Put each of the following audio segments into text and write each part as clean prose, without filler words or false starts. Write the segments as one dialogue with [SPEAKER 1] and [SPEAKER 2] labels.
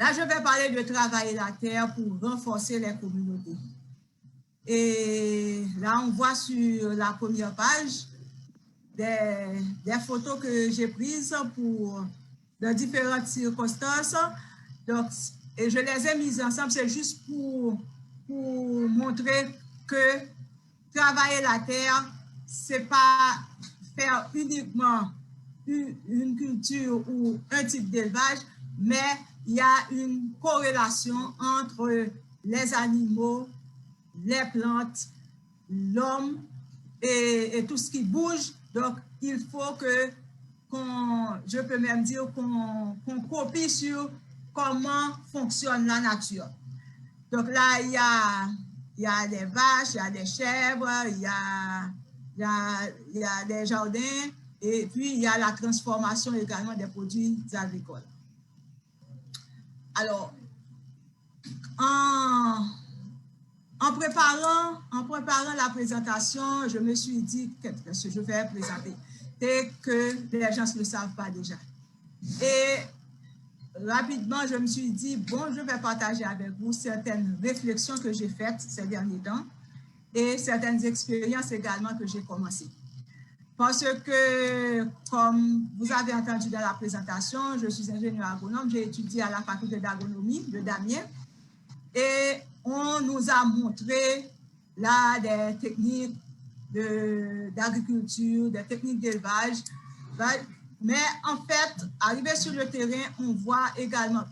[SPEAKER 1] Là, je vais parler de travailler la terre pour renforcer les communautés. Et là, on voit sur la première page des photos que j'ai prises dans différentes circonstances. Donc, et je les ai mises ensemble, c'est juste pour montrer que travailler la terre, c'est pas faire uniquement une culture ou un type d'élevage, mais il y a une corrélation entre les animaux, les plantes, l'homme et tout ce qui bouge. Donc, il faut que je peux même dire qu'on copie sur comment fonctionne la nature. Donc là, il y a des vaches, il y a des chèvres, il y a des jardins, et puis il y a la transformation également des produits agricoles. Alors, en préparant la présentation, je me suis dit que je vais présenter et que les gens ne le savent pas déjà. Et rapidement, je me suis dit, bon, je vais partager avec vous certaines réflexions que j'ai faites ces derniers temps et certaines expériences également que j'ai commencées. Parce que, comme vous avez entendu dans la présentation, je suis ingénieur agronome, j'ai étudié à la faculté d'agronomie de Damiens et on nous a montré là des techniques d'agriculture, des techniques d'élevage. Mais en fait, arrivé sur le terrain, on voit également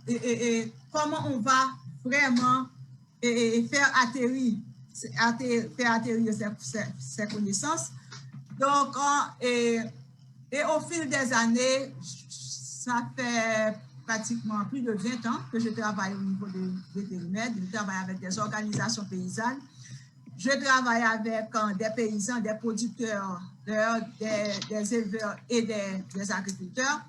[SPEAKER 1] comment on va vraiment faire atterrir ces connaissances. Donc, et au fil des années, ça fait pratiquement plus de 20 ans que je travaille au niveau des vétérinaires. Je travaille avec des organisations paysannes. Je travaille avec des paysans, des producteurs, des éleveurs et des agriculteurs.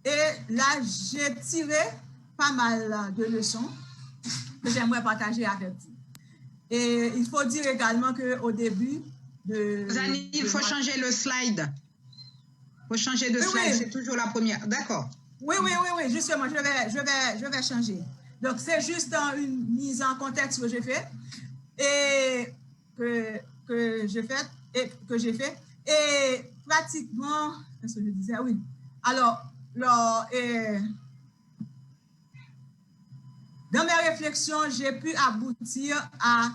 [SPEAKER 1] Et là, j'ai tiré pas mal de leçons que j'aimerais partager avec vous. Et il faut dire également qu'au début
[SPEAKER 2] Zani, il faut changer le slide. Il faut changer de slide, c'est toujours la première. D'accord.
[SPEAKER 1] Oui, justement, je vais changer. Donc, c'est juste une mise en contexte que j'ai fait et que j'ai fait. Et pratiquement, qu'est-ce que je disais? Oui. Alors dans mes réflexions, j'ai pu aboutir à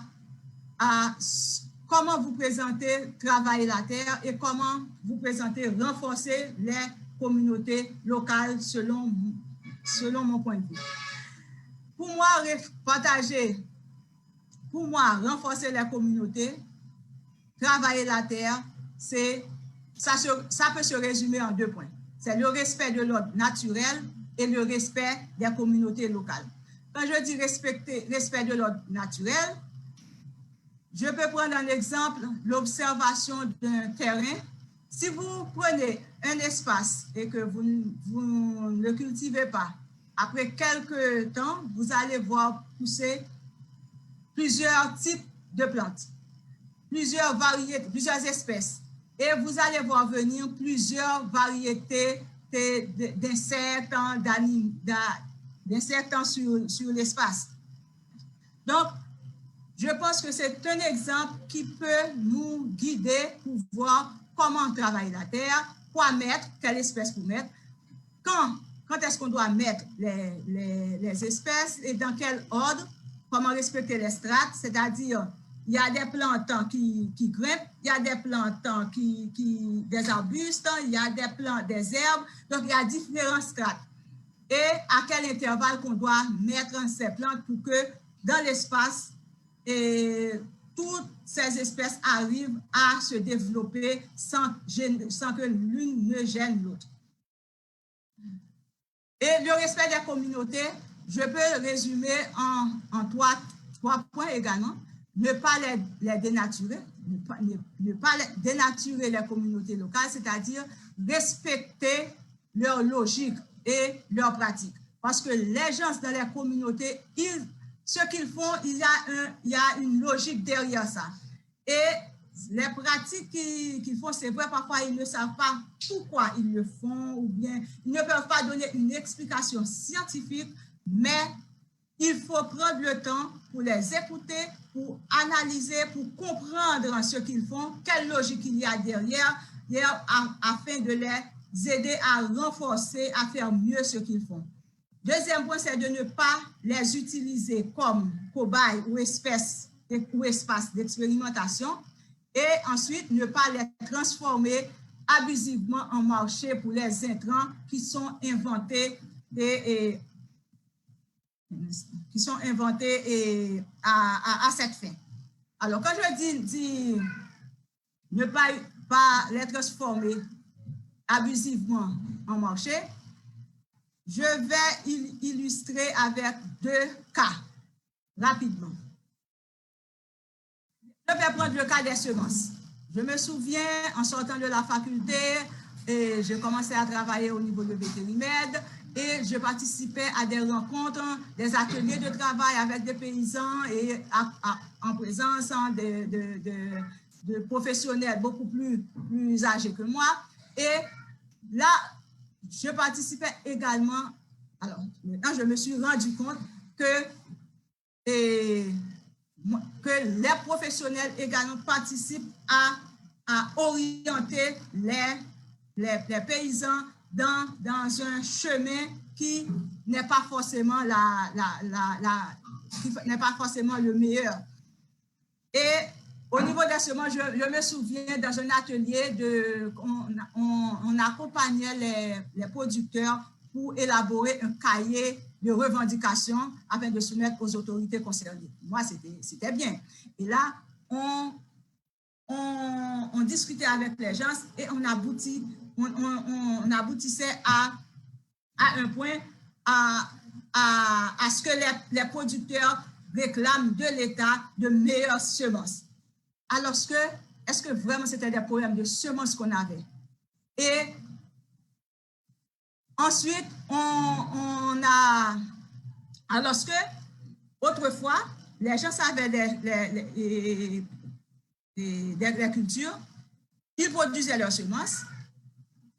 [SPEAKER 1] comment vous présenter travailler la terre et comment vous présenter renforcer les communautés locales selon mon point de vue. Pour moi, renforcer les communautés, travailler la terre, ça peut se résumer en 2 points. C'est le respect de l'ordre naturel et le respect des communautés locales. Quand je dis respect de l'ordre naturel, je peux prendre un exemple, l'observation d'un terrain. Si vous prenez un espace et que vous ne le cultivez pas, après quelques temps, vous allez voir pousser plusieurs types de plantes, plusieurs variétés, plusieurs espèces. Et vous allez voir venir plusieurs variétés d'insectes, sur l'espace. Donc, je pense que c'est un exemple qui peut nous guider pour voir comment travailler la terre, quoi mettre, quelle espèce pour mettre, quand est-ce qu'on doit mettre les espèces et dans quel ordre, comment respecter les strates, c'est-à-dire il y a des plantes qui grimpent, il y a des plantes des arbustes, il y a des herbes, donc il y a différents strates. Et à quel intervalle qu'on doit mettre ces plantes pour que dans l'espace, toutes ces espèces arrivent à se développer sans que l'une ne gêne l'autre. Et le respect des communautés, je peux le résumer en trois points également. Ne pas les dénaturer, ne pas dénaturer les communautés locales, c'est-à-dire respecter leur logique et leur pratique. Parce que les gens dans les communautés, ce qu'ils font, il y a une logique derrière ça. Et les pratiques qu'ils font, c'est vrai, parfois ils ne savent pas pourquoi ils le font ou bien ils ne peuvent pas donner une explication scientifique, mais il faut prendre le temps pour les écouter, pour analyser, pour comprendre ce qu'ils font, quelle logique il y a derrière afin de les aider à renforcer, à faire mieux ce qu'ils font. Deuxième point, c'est de ne pas les utiliser comme cobayes ou espaces d'expérimentation et ensuite ne pas les transformer abusivement en marché pour les intrants qui sont inventés à cette fin. Alors, quand je dis ne pas les transformer abusivement en marché, je vais illustrer avec 2 cas rapidement. Je vais prendre le cas des semences. Je me souviens, en sortant de la faculté, j'ai commencé à travailler au niveau de Vétérimed et je participais à des rencontres, des ateliers de travail avec des paysans et en présence de professionnels beaucoup plus âgés que moi. Et là, je participais également. Alors, maintenant, je me suis rendu compte que les professionnels également participent à orienter les paysans dans un chemin qui n'est pas forcément n'est pas forcément le meilleur. Et au niveau des semences, je me souviens dans un atelier, on accompagnait les producteurs pour élaborer un cahier de revendications afin de soumettre aux autorités concernées. Moi, c'était bien. Et là, on discutait avec les gens et on aboutissait à un point à ce que les producteurs réclament de l'État de meilleures semences. Alors est-ce que vraiment c'était des problèmes de semences qu'on avait? Et ensuite, alors que autrefois, les gens savaient des cultures, ils produisaient leurs semences.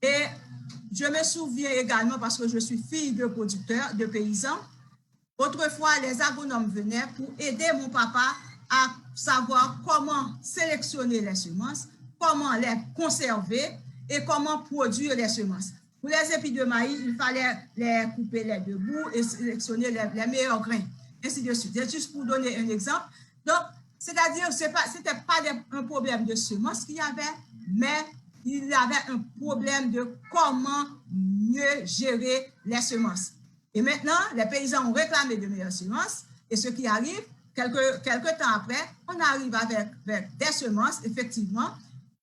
[SPEAKER 1] Et je me souviens également, parce que je suis fille de producteurs, de paysans, autrefois, les agronomes venaient pour aider mon papa à savoir comment sélectionner les semences, comment les conserver et comment produire les semences. Pour les épis de maïs, il fallait les couper les 2 bouts et sélectionner les meilleurs grains, ainsi de suite. C'est juste pour donner un exemple. Donc, c'est-à-dire, ce n'était pas un problème de semences qu'il y avait, mais il y avait un problème de comment mieux gérer les semences. Et maintenant, les paysans ont réclamé de meilleures semences, et ce qui arrive, quelques temps après, on arrive avec des semences, effectivement,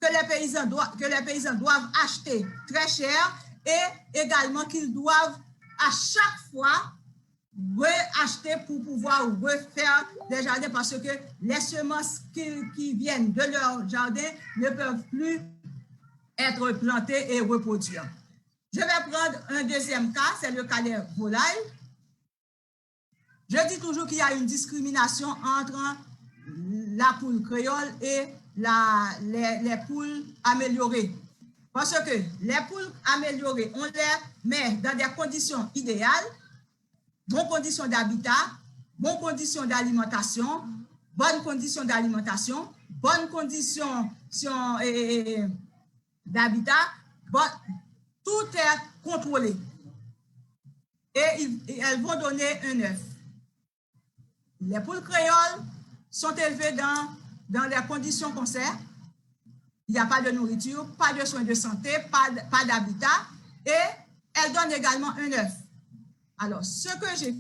[SPEAKER 1] que les paysans doivent acheter très cher et également qu'ils doivent à chaque fois reacheter pour pouvoir refaire des jardins parce que les semences qui viennent de leur jardin ne peuvent plus être plantées et reproduire. Je vais prendre un deuxième cas, c'est le cas des volailles. Je dis toujours qu'il y a une discrimination entre la poule créole et les poules améliorées. Parce que les poules améliorées, on les met dans des conditions idéales, bonnes conditions d'habitat, bonnes conditions d'alimentation, bonnes conditions d'alimentation, bonnes conditions d'habitat, tout est contrôlé. Et elles vont donner un œuf. Les poules créoles sont élevées dans les conditions qu'on sait. Il n'y a pas de nourriture, pas de soins de santé, pas d'habitat. Et elles donnent également un œuf. Alors, ce que j'ai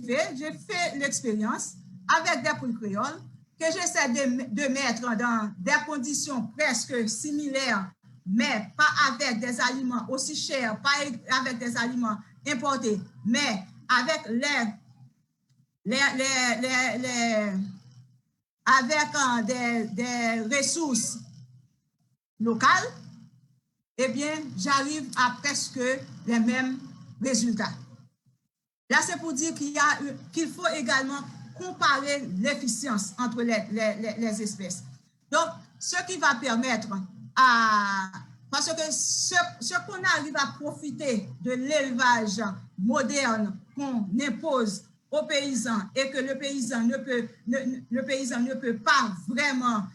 [SPEAKER 1] fait l'expérience avec des poules créoles que j'essaie de mettre dans des conditions presque similaires, mais pas avec des aliments aussi chers, pas avec des aliments importés, mais avec des ressources locales, eh bien, j'arrive à presque les mêmes résultats. Là, c'est pour dire qu'il faut également comparer l'efficience entre les espèces. Donc, ce qui va permettre à... Parce que ce qu'on arrive à profiter de l'élevage moderne qu'on impose aux paysans et que le paysan ne peut pas vraiment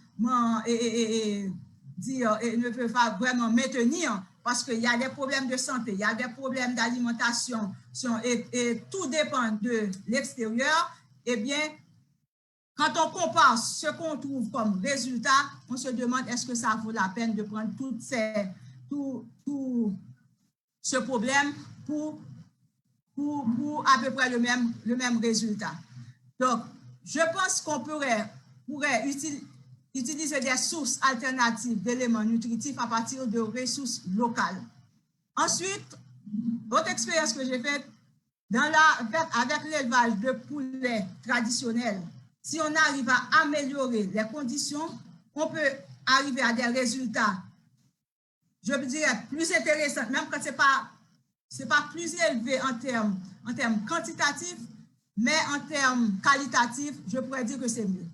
[SPEAKER 1] maintenir parce qu'il y a des problèmes de santé, il y a des problèmes d'alimentation et tout dépend de l'extérieur, eh bien, quand on compare ce qu'on trouve comme résultat, on se demande est-ce que ça vaut la peine de prendre tout ce problème pour à peu près le même résultat. Donc, je pense qu'on pourrait utiliser des sources alternatives d'éléments nutritifs à partir de ressources locales. Ensuite, autre expérience que j'ai faite avec l'élevage de poulets traditionnels, si on arrive à améliorer les conditions, on peut arriver à des résultats, je dirais, plus intéressants, même quand c'est pas plus élevé en termes quantitatifs, mais en termes qualitatifs, je pourrais dire que c'est mieux.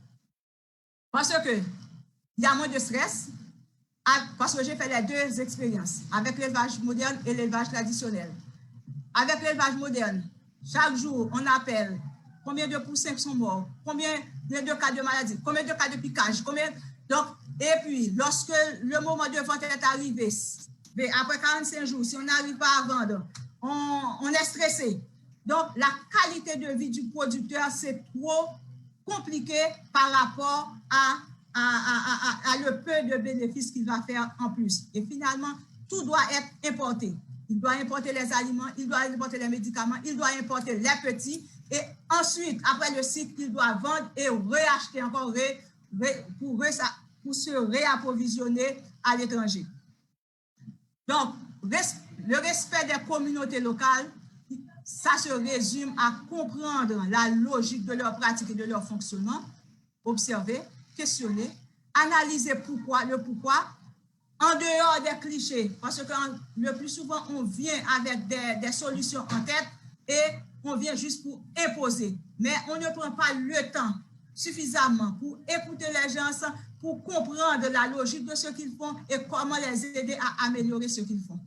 [SPEAKER 1] Parce que il y a moins de stress, parce que j'ai fait les deux expériences, avec l'élevage moderne et l'élevage traditionnel. Avec l'élevage moderne, chaque jour, on appelle combien de poussins sont morts, combien de cas de maladie, combien de cas de piquage, donc, et puis, lorsque le moment de vente est arrivé, après 45 jours, si on n'arrive pas à vendre, on est stressé. Donc, la qualité de vie du producteur, c'est trop compliqué par rapport à le peu de bénéfices qu'il va faire en plus. Et finalement, tout doit être importé. Il doit importer les aliments, il doit importer les médicaments, il doit importer les petits. Et ensuite, après le cycle, il doit vendre et réacheter encore pour se réapprovisionner à l'étranger. Donc, le respect des communautés locales, ça se résume à comprendre la logique de leur pratique et de leur fonctionnement, observer, questionner, analyser le pourquoi, en dehors des clichés, parce que le plus souvent, on vient avec des solutions en tête et on vient juste pour imposer. Mais on ne prend pas le temps suffisamment pour écouter les gens, pour comprendre la logique de ce qu'ils font et comment les aider à améliorer ce qu'ils font.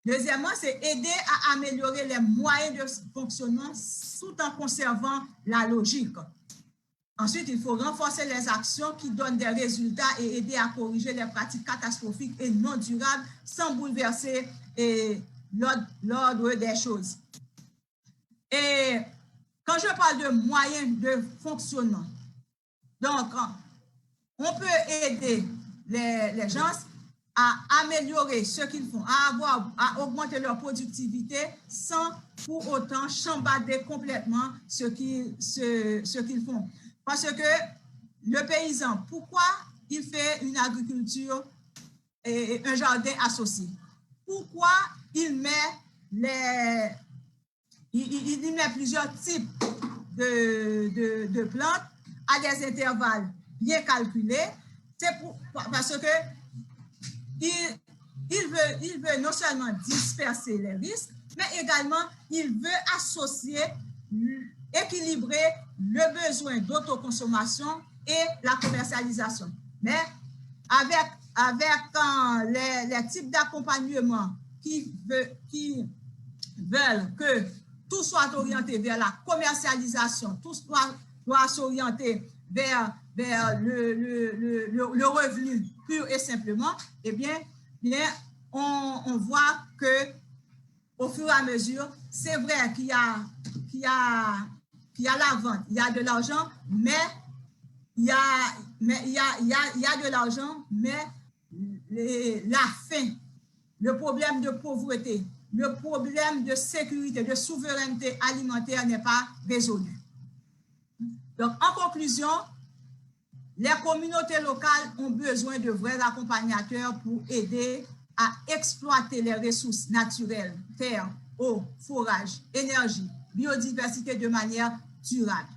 [SPEAKER 1] Deuxièmement, c'est aider à améliorer les moyens de fonctionnement tout en conservant la logique. Ensuite, il faut renforcer les actions qui donnent des résultats et aider à corriger les pratiques catastrophiques et non durables sans bouleverser l'ordre des choses. Et quand je parle de moyens de fonctionnement, donc, on peut aider les gens à améliorer ce qu'ils font, à augmenter leur productivité sans pour autant chambarder complètement ce qu'ils font. Parce que le paysan, pourquoi il fait une agriculture et un jardin associé? Pourquoi il met plusieurs types de plantes à des intervalles bien calculés? C'est parce que il veut non seulement disperser les risques, mais également il veut associer, équilibrer le besoin d'autoconsommation et la commercialisation. Mais avec les types d'accompagnement qui veulent que tout soit orienté vers la commercialisation, tout doit s'orienter vers le revenu pur et simplement, eh bien on voit que au fur et à mesure, c'est vrai qu'il y a la vente, il y a de l'argent, mais il y a de l'argent, mais la faim, le problème de pauvreté, le problème de sécurité, de souveraineté alimentaire n'est pas résolu. Donc, en conclusion, les communautés locales ont besoin de vrais accompagnateurs pour aider à exploiter les ressources naturelles, terre, eau, forage, énergie, biodiversité de manière durable.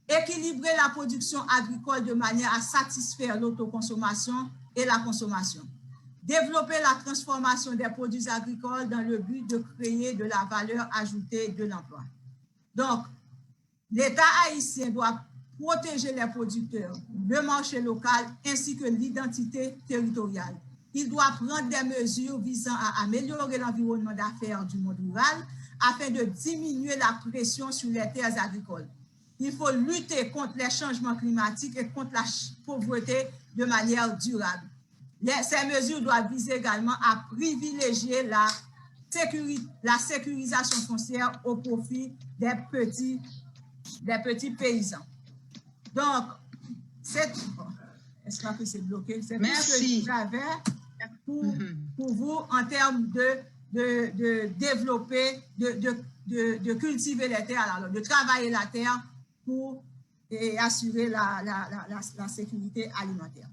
[SPEAKER 1] Équilibrer la production agricole de manière à satisfaire l'autoconsommation et la consommation. Développer la transformation des produits agricoles dans le but de créer de la valeur ajoutée de l'emploi. Donc, l'État haïtien doit protéger les producteurs, le marché local ainsi que l'identité territoriale. Il doit prendre des mesures visant à améliorer l'environnement d'affaires du monde rural afin de diminuer la pression sur les terres agricoles. Il faut lutter contre les changements climatiques et contre la pauvreté de manière durable. Ces mesures doivent viser également à privilégier la sécurisation foncière au profit des petits paysans. Donc, est-ce que c'est bloqué? C'est tout ce que j'avais pour vous en termes de développer, de cultiver les terres, alors, de travailler la terre pour assurer la sécurité alimentaire.